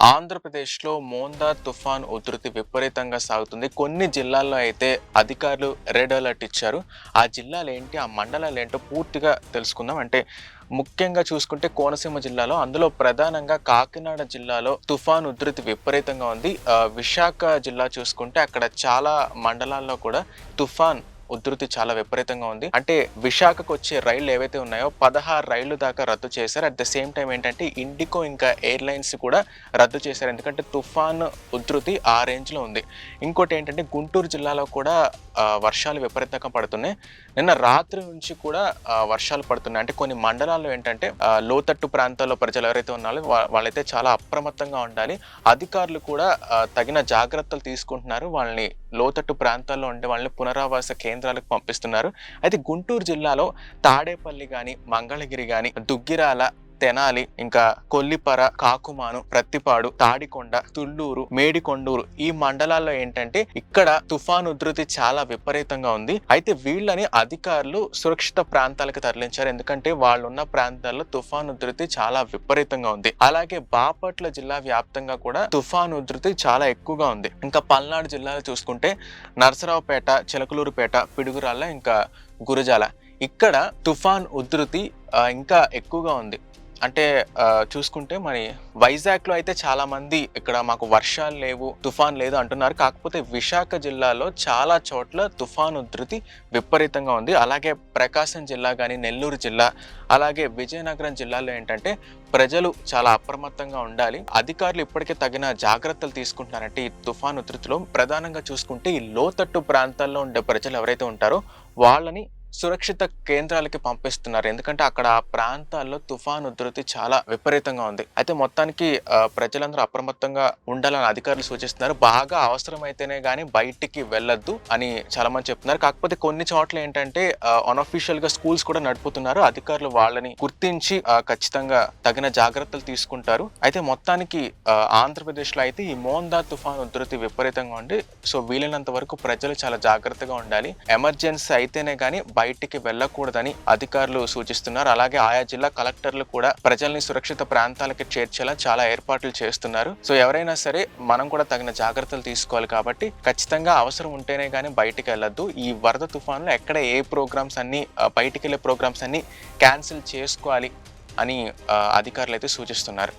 ఆంధ్రప్రదేశ్‌లో మోందా తుఫాన్ ఉధృతి విపరీతంగా సాగుతుంది. కొన్ని జిల్లాల్లో అయితే అధికారులు రెడ్ అలర్ట్ ఇచ్చారు. ఆ జిల్లాలేంటి, ఆ మండలాలేంటో పూర్తిగా తెలుసుకుందాం. ముఖ్యంగా చూసుకుంటే కోనసీమ జిల్లాలో, అందులో ప్రధానంగా కాకినాడ జిల్లాలో తుఫాన్ ఉధృతి విపరీతంగా ఉంది. విశాఖ జిల్లా చూసుకుంటే అక్కడ చాలా మండలాల్లో కూడా తుఫాన్ ఉధృతి చాలా విపరీతంగా ఉంది. విశాఖకు వచ్చే రైళ్లు ఏవైతే ఉన్నాయో 16 రైళ్లు దాకా రద్దు చేశారు. అట్ ద సేమ్ టైమ్ ఏంటంటే ఇండిగో ఇంకా ఎయిర్‌లైన్స్ కూడా రద్దు చేశారు. ఎందుకంటే తుఫాన్ ఉధృతి ఆ రేంజ్‌లో ఉంది. ఇంకోటి ఏంటంటే గుంటూరు జిల్లాలో కూడా వర్షాలు విపరీతంగా పడుతున్నాయి. నిన్న రాత్రి నుంచి కూడా వర్షాలు పడుతున్నాయి. కొన్ని మండలాల్లో ఏంటంటే లోతట్టు ప్రాంతాల్లో ప్రజలు ఎవరైతే ఉన్నారో వాళ్ళైతే చాలా అప్రమత్తంగా ఉండాలి. అధికారులు కూడా తగిన జాగ్రత్తలు తీసుకుంటున్నారు. వాళ్ళని లోతట్టు ప్రాంతాల్లో ఉండే వాళ్ళని పునరావాస కేంద్రాలకు పంపిస్తున్నారు. అయితే గుంటూరు జిల్లాలో తాడేపల్లి గాని, మంగళగిరి గాని, దుగ్గిరాల, తెనాలి, ఇంకా కొల్లిపర, కాకుమాను, ప్రత్తిపాడు, తాడికొండ, తుళ్లూరు, మేడికొండూరు ఈ మండలాల్లో ఏంటంటే ఇక్కడ తుఫాను ఉధృతి చాలా విపరీతంగా ఉంది. అయితే వీళ్ళని అధికారులు సురక్షిత ప్రాంతాలకు తరలించారు. ఎందుకంటే వాళ్ళున్న ప్రాంతాల్లో తుఫాను ఉధృతి చాలా విపరీతంగా ఉంది. అలాగే బాపట్ల జిల్లా వ్యాప్తంగా కూడా తుఫాను ఉధృతి చాలా ఎక్కువగా ఉంది. ఇంకా పల్నాడు జిల్లాలో చూసుకుంటే నరసరావుపేట, చిలకలూరుపేట, పిడుగురాళ్ళ, ఇంకా గురజాల ఇక్కడ తుఫాన్ ఉధృతి ఇంకా ఎక్కువగా ఉంది. చూసుకుంటే మరి వైజాగ్‌లో అయితే చాలా మంది ఇక్కడ మాకు వర్షాలు లేవు, తుఫాన్ లేదు అంటున్నారు. కాకపోతే విశాఖ జిల్లాలో చాలా చోట్ల తుఫాన్ ఉధృతి విపరీతంగా ఉంది. అలాగే ప్రకాశం జిల్లా గాని, నెల్లూరు జిల్లా, అలాగే విజయనగరం జిల్లాలో ఏంటంటే ప్రజలు చాలా అప్రమత్తంగా ఉండాలి. అధికారులు ఇప్పటికే తగిన జాగ్రత్తలు తీసుకుంటున్నారంటే ఈ తుఫాన్ ఉధృతిలో ప్రధానంగా చూసుకుంటే ఈ లోతట్టు ప్రాంతాల్లో ఉండే ప్రజలు ఎవరైతే ఉంటారో వాళ్ళని సురక్షిత కేంద్రాలకి పంపిస్తున్నారు. ఎందుకంటే అక్కడ ఆ ప్రాంతాల్లో తుఫాన్ ఉధృతి చాలా విపరీతంగా ఉంది. అయితే మొత్తానికి ప్రజలందరూ అప్రమత్తంగా ఉండాలని అధికారులు సూచిస్తున్నారు. బాగా అవసరమైతేనే గానీ బయటికి వెళ్ళొద్దు అని చాలా మంది చెప్తున్నారు. కాకపోతే కొన్ని చోట్ల ఏంటంటే అన్‌అఫీషియల్ గా స్కూల్స్ కూడా నడుపుతున్నారు. అధికారులు వాళ్ళని గుర్తించి ఖచ్చితంగా తగిన జాగ్రత్తలు తీసుకుంటారు. అయితే మొత్తానికి ఆంధ్రప్రదేశ్‌లో అయితే ఈ మోందా తుఫాన్ ఉధృతి విపరీతంగా ఉంది. సో వీలైనంత వరకు ప్రజలు చాలా జాగ్రత్తగా ఉండాలి. ఎమర్జెన్సీ అయితేనే గానీ బయటికి వెళ్ళకూడదని అధికారులు సూచిస్తున్నారు. అలాగే ఆయా జిల్లా కలెక్టర్లు కూడా ప్రజల్ని సురక్షిత ప్రాంతాలకి చేర్చేలా చాలా ఏర్పాట్లు చేస్తున్నారు. సో ఎవరైనా సరే మనం కూడా తగిన జాగ్రత్తలు తీసుకోవాలి. కాబట్టి ఖచ్చితంగా అవసరం ఉంటేనే గానీ బయటికి వెళ్ళొద్దు. ఈ వరద తుఫాన్లో ఎక్కడ ఏ ప్రోగ్రామ్స్ అన్ని బయటికి వెళ్ళే ప్రోగ్రామ్స్ అన్ని క్యాన్సిల్ చేసుకోవాలి అని అధికారులు అయితే సూచిస్తున్నారు.